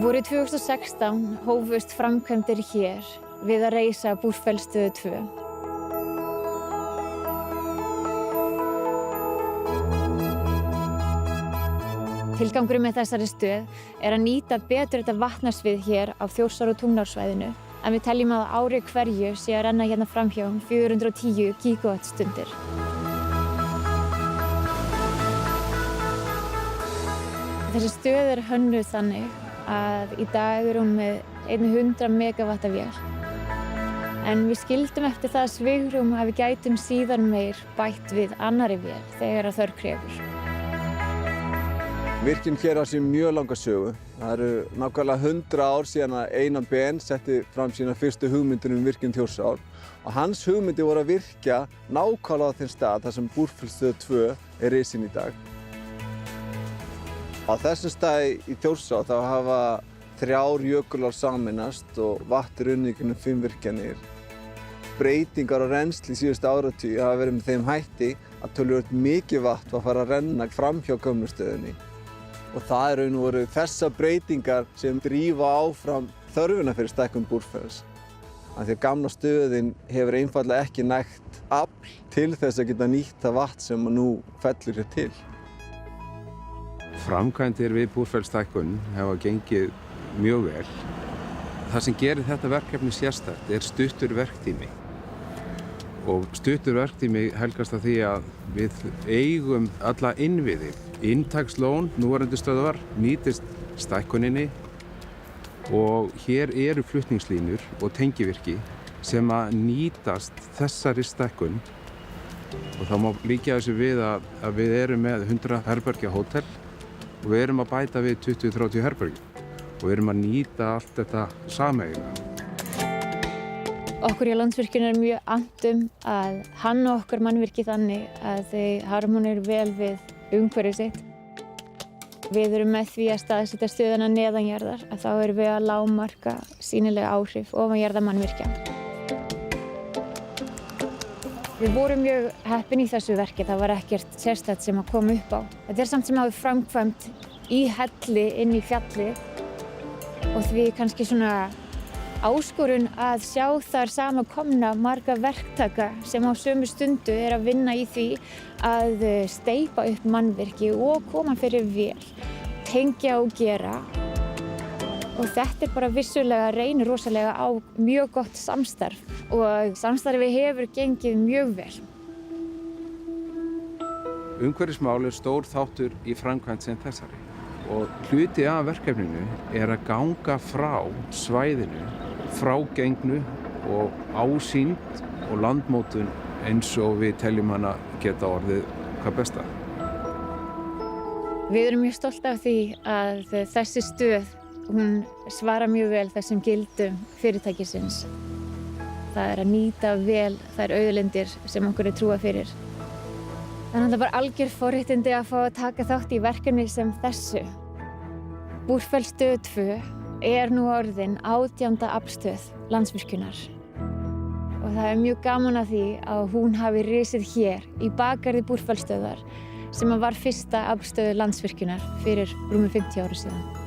Vorið 2016 hófust framkvæmdir hér við að reisa Búrfellsstöð 2. Tilgangurinn með þessari stöð að nýta betur þetta vatnasvið hér á Þjórsár- og Tungnaársvæðinu, en við teljum að á ári hverju sé að renna hérna framhjá 410 gígavattstundir. Þessi stöð hönnuð þannig að í dag hún með 100 megavatta vél. En við skildum eftir það svigrúm að við gætum síðan meir bætt við annarri vél þegar að þörf krefur. Virkjun hér á sér mjög langa sögu. Það eru nákvæmlega 100 ár síðan að Einar Ben setti fram sína fyrstu hugmyndir virkjun Þjórsár. Og hans hugmyndi voru að virkja nákvæmlega á þeim stað þar sem Búrfellsstöð 2 risin í dag. Á þessum stað í Þjórsá þá hafa 3 jökulár sameinast og vatn runnið í gegnum 5 virkjanir. Breytingar á rennsli síðustu áratugi hafa verið með þeim hætti að töluvert mikið vatn var að fara að renna framhjá gömlu stöðinni. Og það raun og veru þessar breytingar sem drífa áfram þörfina fyrir stækkun Búrfells. Af því að gamla stöðin hefur einfaldlega ekki nægt afl til þess að geta nýtt það vatn sem nú fellur hér til. Framkvæmdir við Búrfellsstækkun hafa gengið mjög vel. Það sem gerir þetta verkefni sérstakt stuttur verktími. Og stuttur verktími helgast af því að við eigum alla innviði. Inntakslón, núverandi stöðvar, nýtist stækkuninni og hér eru flutningslínur og tengivirki sem að nýtast þessari stækkun. Og þá má líkja þessu við að við erum með 100 herbergja hótel og við erum að bæta við 20-30 herbergjum og við erum að nýta allt þetta sameiginlega. Okkur í Landsvirkjun mjög annt að hanna okkar mannvirki þannig að þau harmonera vel við umhverfið sitt. Við erum með því að staðsetja stöðina neðanjarðar, að þá erum við að lágmarka sýnilega áhrif ofanjarðar mannvirkja. Við vorum mjög heppin í þessu verki, það var ekkert sérstakt sem að koma upp á. Þetta samt sem hafi framkvæmt í helli inn í fjalli og því kannski svona áskorun að sjá þar samankomna marga verktaka sem á sömu stundu að vinna í því að steypa upp mannvirki og koma fyrir vél, tengja og gera. Og þetta bara vissulega reynir rosalega á mjög gott samstarf og samstarfið hefur gengið mjög vel. Umhverfismál stór þáttur í framkvæmd sem þessari og hluti af verkefninu að ganga frá svæðinu, frágengnu og ásýnd og landmótun eins og við teljum hana geta orðið hvað besta. Við erum mjög stolt af því að þessi stöð hún svarar mjög vel þessum gildum fyrirtækisins. Það að nýta vel þær auðlindir sem okkur trúa fyrir. Þannig að það var algjör forréttindi að fá að taka þátt í verkefni sem þessu. Búrfellsstöð 2 nú orðin 18. aflstöð Landsvirkjunar. Og það mjög gaman að því að hún hafi risið hér í bakgarði Búrfellsstöðvar sem var fyrsta aflstöð Landsvirkjunar fyrir rúmum 50 árum síðan.